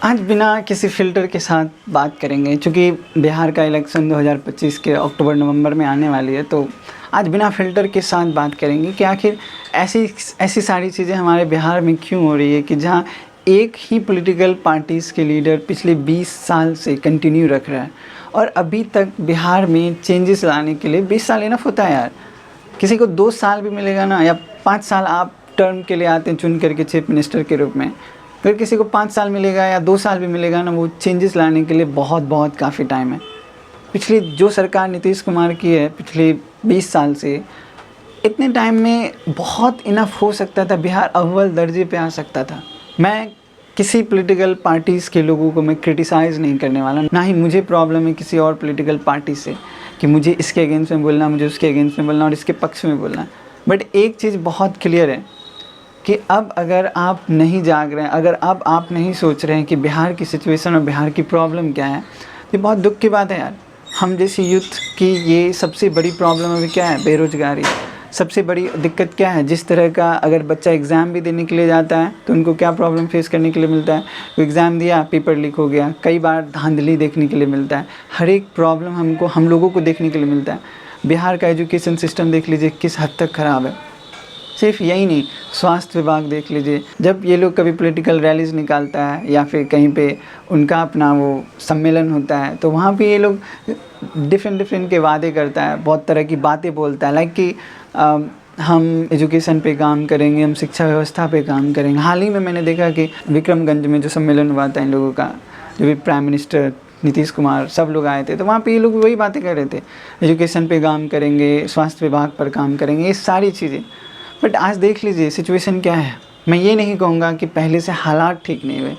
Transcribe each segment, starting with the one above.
आज बिना किसी फ़िल्टर के साथ बात करेंगे, चूँकि बिहार का इलेक्शन 2025 के अक्टूबर-नवंबर में आने वाली है, तो आज बिना फ़िल्टर के साथ बात करेंगे कि आखिर ऐसी सारी चीज़ें हमारे बिहार में क्यों हो रही है कि जहाँ एक ही पॉलिटिकल पार्टीज़ के लीडर पिछले 20 साल से कंटिन्यू रख रहा है और अभी तक बिहार में चेंजेस लाने के लिए 20 साल इनफ होता है यार। किसी को 2 साल भी मिलेगा ना, या 5 साल आप टर्म के लिए आते हैं चुन करके चीफ मिनिस्टर के रूप में, अगर किसी को 5 साल मिलेगा या 2 साल भी मिलेगा ना, वो चेंजेस लाने के लिए बहुत काफ़ी टाइम है। पिछली जो सरकार नीतीश कुमार की है पिछले 20 साल से, इतने टाइम में बहुत इनफ हो सकता था, बिहार अव्वल दर्जे पे आ सकता था। मैं किसी पॉलिटिकल पार्टीज़ के लोगों को मैं क्रिटिसाइज़ नहीं करने वाला, ना ही मुझे प्रॉब्लम है किसी और पॉलिटिकल पार्टी से कि मुझे इसके अगेंस्ट में बोलना, मुझे उसके अगेंस्ट में बोलना और इसके पक्ष में बोलना। बट एक चीज़ बहुत क्लियर है कि अब अगर आप नहीं जाग रहे हैं, अगर अब आप नहीं सोच रहे हैं कि बिहार की सिचुएशन और बिहार की प्रॉब्लम क्या है, तो बहुत दुख की बात है यार। हम जैसी यूथ की ये सबसे बड़ी प्रॉब्लम अभी क्या है? बेरोज़गारी। सबसे बड़ी दिक्कत क्या है? जिस तरह का अगर बच्चा एग्ज़ाम भी देने के लिए जाता है तो उनको क्या प्रॉब्लम फेस करने के लिए मिलता है? वो एग्ज़ाम दिया, पेपर लीक हो गया, कई बार धांधली देखने के लिए मिलता है। हर एक प्रॉब्लम हम लोगों को देखने के लिए मिलता है। बिहार का एजुकेशन सिस्टम देख लीजिए किस हद तक ख़राब है। सिर्फ यही नहीं, स्वास्थ्य विभाग देख लीजिए, जब ये लोग कभी पॉलिटिकल रैलीज़ निकालता है या फिर कहीं पे उनका अपना वो सम्मेलन होता है, तो वहाँ पे ये लोग डिफरेंट के वादे करता है, बहुत तरह की बातें बोलता है, लाइक कि हम एजुकेशन पे काम करेंगे, हम शिक्षा व्यवस्था पे काम करेंगे। हाल ही में मैंने देखा कि विक्रमगंज में जो सम्मेलन हुआ था इन लोगों का, जो भी प्राइम मिनिस्टर नीतीश कुमार सब लोग आए थे, तो वहाँ पे ये लोग वही बातें कर रहे थे, एजुकेशन पे काम करेंगे, स्वास्थ्य विभाग पर काम करेंगे, ये सारी चीज़ें। बट आज देख लीजिए सिचुएशन क्या है। मैं ये नहीं कहूँगा कि पहले से हालात ठीक नहीं हुए,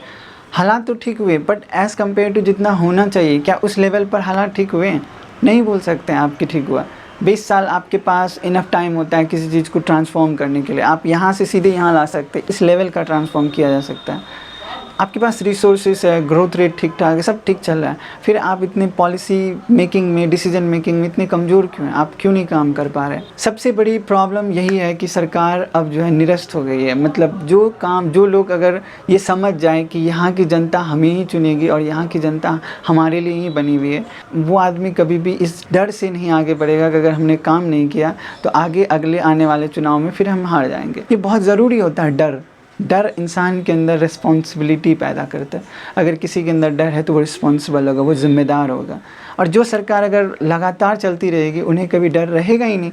हालात तो ठीक हुए, बट एज़ कम्पेयर टू जितना होना चाहिए, क्या उस लेवल पर हालात ठीक हुए? नहीं बोल सकते हैं आपकी ठीक हुआ। 20 साल आपके पास इनफ टाइम होता है किसी चीज़ को ट्रांसफॉर्म करने के लिए। आप यहाँ से सीधे यहाँ ला सकते, इस लेवल का ट्रांसफॉर्म किया जा सकता है। आपके पास रिसोर्सेस है, ग्रोथ रेट ठीक ठाक है, सब ठीक चल रहा है, फिर आप इतने पॉलिसी मेकिंग में, डिसीजन मेकिंग में इतने कमज़ोर क्यों हैं? आप क्यों नहीं काम कर पा रहे हैं? सबसे बड़ी प्रॉब्लम यही है कि सरकार अब जो है निरस्त हो गई है। मतलब जो लोग अगर ये समझ जाए कि यहाँ की जनता हमें ही चुनेगी और यहाँ की जनता हमारे लिए ही बनी हुई है, वो आदमी कभी भी इस डर से नहीं आगे बढ़ेगा कि अगर हमने काम नहीं किया तो आगे अगले आने वाले चुनाव में फिर हम हार जाएंगे। ये बहुत ज़रूरी होता है। डर इंसान के अंदर रिस्पॉन्सिबिलिटी पैदा करता है। अगर किसी के अंदर डर है तो वो रिस्पॉन्सिबल होगा, वो ज़िम्मेदार होगा। और जो सरकार अगर लगातार चलती रहेगी, उन्हें कभी डर रहेगा ही नहीं,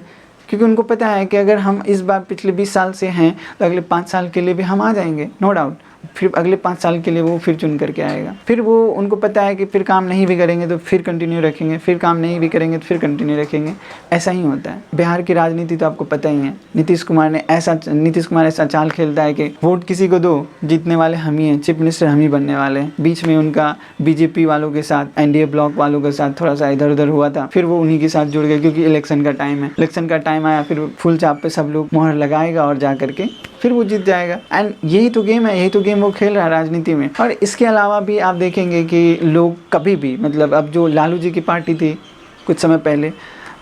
क्योंकि उनको पता है कि अगर हम इस बार पिछले 20 साल से हैं तो अगले 5 साल के लिए भी हम आ जाएंगे, नो डाउट। फिर अगले 5 साल के लिए वो फिर चुन करके आएगा। फिर वो उनको पता है कि फिर काम नहीं भी करेंगे तो फिर कंटिन्यू रखेंगे, फिर काम नहीं भी करेंगे तो फिर कंटिन्यू रखेंगे। ऐसा ही होता है। बिहार की राजनीति तो आपको पता ही है। नीतीश कुमार ऐसा चाल खेलता है कि वोट किसी को दो, जीतने वाले हम ही हैं, चीफ मिनिस्टर हम ही बनने वाले हैं। बीच में उनका बीजेपी वालों के साथ, एनडीए ब्लॉक वालों के साथ थोड़ा सा इधर उधर हुआ था, फिर वो उन्हीं के साथ जुड़ गए क्योंकि इलेक्शन का टाइम है। इलेक्शन का टाइम आया, फिर फुल चाप पे सब लोग मोहर लगाएगा और जा करके फिर वो जीत जाएगा। एंड यही तो गेम है, यही तो गेम वो खेल रहा है राजनीति में। और इसके अलावा भी आप देखेंगे कि लोग कभी भी, मतलब अब जो लालू जी की पार्टी थी कुछ समय पहले,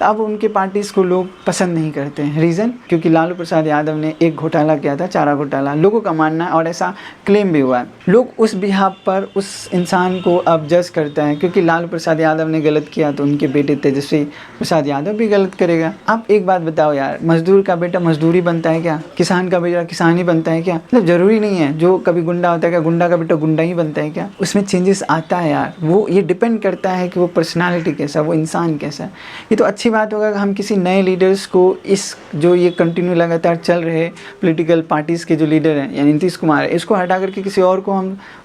अब उनके पार्टीज़ को लोग पसंद नहीं करते हैं। रीज़न, क्योंकि लालू प्रसाद यादव ने एक घोटाला किया था, चारा घोटाला, लोगों का मानना है और ऐसा क्लेम भी हुआ है। लोग उस बिहाफ पर उस इंसान को अब जज करते हैं, क्योंकि लालू प्रसाद यादव ने गलत किया तो उनके बेटे तेजस्वी प्रसाद यादव भी गलत करेगा। आप एक बात बताओ यार, मजदूर का बेटा मजदूरी बनता है क्या? किसान का बेटा किसान ही बनता है क्या? मतलब ज़रूरी नहीं है। जो कभी गुंडा होता है क्या, गुंडा का बेटा गुंडा ही बनता है क्या? उसमें चेंजेस आता है यार। वो ये डिपेंड करता है कि वो पर्सनैलिटी कैसा, वो इंसान कैसा है। ये तो अच्छी बात होगा कि हम किसी नए लीडर्स को, इस जो ये कंटिन्यू लगातार चल रहे पॉलिटिकल पार्टीज़ के जो लीडर हैं, यानी नीतीश कुमार है, इसको हटा करके किसी और को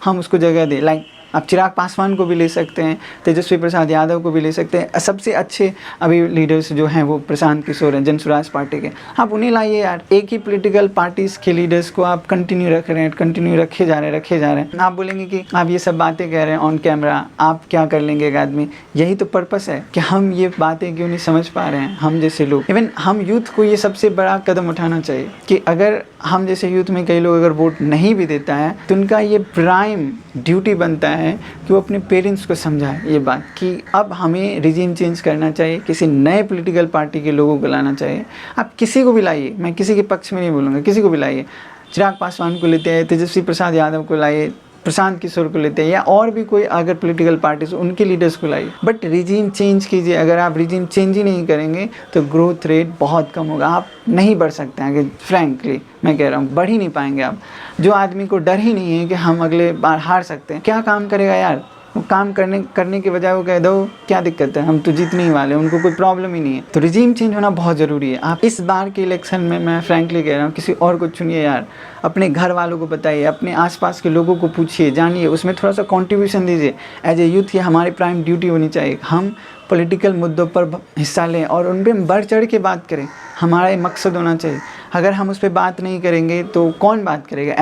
हम उसको जगह दें। लाइक आप चिराग पासवान को भी ले सकते हैं, तेजस्वी प्रसाद यादव को भी ले सकते हैं। सबसे अच्छे अभी लीडर्स जो हैं वो प्रशांत किशोर हैं, जन स्वराज पार्टी के, आप उन्हें लाइए यार। एक ही पॉलिटिकल पार्टीज़ के लीडर्स को आप कंटिन्यू रख रहे हैं, कंटिन्यू रखे जा रहे हैं। आप बोलेंगे कि आप ये सब बातें कह रहे हैं ऑन कैमरा, आप क्या कर लेंगे एक आदमी? यही तो पर्पस है कि हम ये बातें क्यों नहीं समझ पा रहे हैं, हम जैसे लोग। इवन हम यूथ को ये सबसे बड़ा कदम उठाना चाहिए कि अगर हम जैसे यूथ में कई लोग अगर वोट नहीं भी देता है तो उनका ये प्राइम ड्यूटी बनता है कि वो अपने पेरेंट्स को समझाए ये बात कि अब हमें रिजीम चेंज करना चाहिए, किसी नए पॉलिटिकल पार्टी के लोगों को लाना चाहिए। आप किसी को भी लाइए, मैं किसी के पक्ष में नहीं बोलूँगा, किसी को भी लाइए। चिराग पासवान को लेते हैं, तेजस्वी प्रसाद यादव को लाइए, प्रशांत किशोर को लेते हैं या और भी कोई अगर पॉलिटिकल पार्टीज उनके लीडर्स को लाइए, बट रिजीम चेंज कीजिए। अगर आप रिजीम चेंज ही नहीं करेंगे तो ग्रोथ रेट बहुत कम होगा, आप नहीं बढ़ सकते हैं आगे। फ्रैंकली मैं कह रहा हूँ, बढ़ ही नहीं पाएंगे आप। जो आदमी को डर ही नहीं है कि हम अगले बार हार सकते हैं, क्या काम करेगा यार? वो काम करने के बजाय वो कह दो क्या दिक्कत है, हम तो जीतने ही वाले, उनको कोई प्रॉब्लम ही नहीं है। तो रिजीम चेंज होना बहुत ज़रूरी है। आप इस बार के इलेक्शन में, मैं फ्रैंकली कह रहा हूँ, किसी और को चुनिए यार, अपने घर वालों को बताइए, अपने आसपास के लोगों को पूछिए, जानिए, उसमें थोड़ा सा कंट्रीब्यूशन दीजिए। एज ए यूथ ये हमारी प्राइम ड्यूटी होनी चाहिए, हम पॉलिटिकल मुद्दों पर हिस्सा लें और उन पर बढ़ चढ़ के बात करें। हमारा ये मकसद होना चाहिए। अगर हम उस पर बात नहीं करेंगे तो कौन बात करेगा?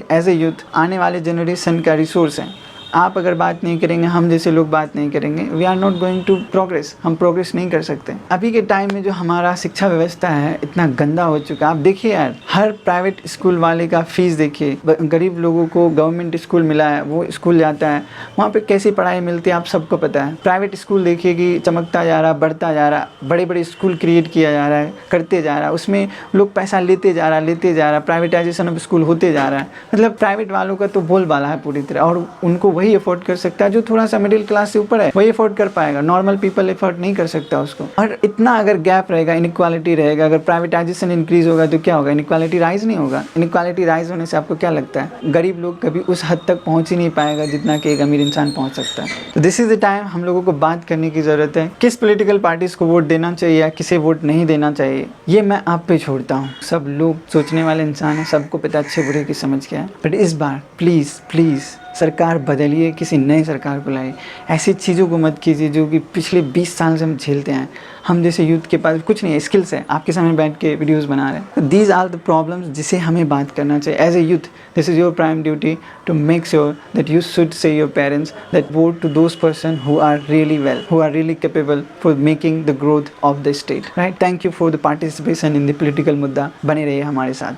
एज ए यूथ आने वाले जनरेशन का रिसोर्स है। आप अगर बात नहीं करेंगे, हम जैसे लोग बात नहीं करेंगे, we are not going to progress, हम प्रोग्रेस नहीं कर सकते। अभी के टाइम में जो हमारा शिक्षा व्यवस्था है इतना गंदा हो चुका है। आप देखिए यार, हर प्राइवेट स्कूल वाले का फीस देखिए। गरीब लोगों को गवर्नमेंट स्कूल मिला है, वो स्कूल जाता है, वहाँ पे कैसी पढ़ाई मिलती है आप सबको पता है। प्राइवेट स्कूल देखिए कि चमकता जा रहा, बढ़ता जा रहा, बड़े बड़े स्कूल क्रिएट किया जा रहा है, करते जा रहा है, उसमें लोग पैसा लेते जा रहा, प्राइवेटाइजेशन ऑफ स्कूल होते जा रहा है। मतलब प्राइवेट वालों का तो बोलबाला है पूरी तरह, और उनको वही अफोर्ड कर सकता है जो थोड़ा सा मिडिल क्लास से ऊपर है, वही अफोर्ड कर पाएगा। नॉर्मल पीपल अफोर्ड नहीं कर सकता उसको। और इतना अगर गैप रहेगा, इनइक्वालिटी रहेगा, अगर प्राइवेटाइजेशन इंक्रीज होगा तो क्या होगा? इनइक्वालिटी राइज नहीं होगा। इनइक्वालिटी राइज होने से आपको क्या लगता है? गरीब लोग कभी उस हद तक पहुंच ही नहीं पाएगा जितना कि एक अमीर इंसान पहुंच सकता है। तो दिस इज द टाइम हम लोगों को बात करने की जरूरत है। किस पॉलिटिकल पार्टीज को वोट देना चाहिए या किसे वोट नहीं देना चाहिए, ये मैं आप पे छोड़ता हूँ। सब लोग सोचने वाले इंसान है, सबको पता अच्छे बुरे की समझ क्या है। बट इस बार प्लीज़ सरकार बदलिए, किसी नई सरकार को लाइए। ऐसी चीज़ों को मत कीजिए जो कि पिछले 20 साल से हम झेलते हैं। हम जैसे यूथ के पास कुछ नहीं है, स्किल्स है, आपके सामने बैठ के वीडियोस बना रहे हैं। दीज आर द प्रॉब्लम्स जिसे हमें बात करना चाहिए। As a youth this is your prime duty to make sure that you should say your parents that vote to those person who are really well, who are really capable for making the growth of the state, right. Thank you for the participation in the political मुद्दा। बने रहिए हमारे साथ।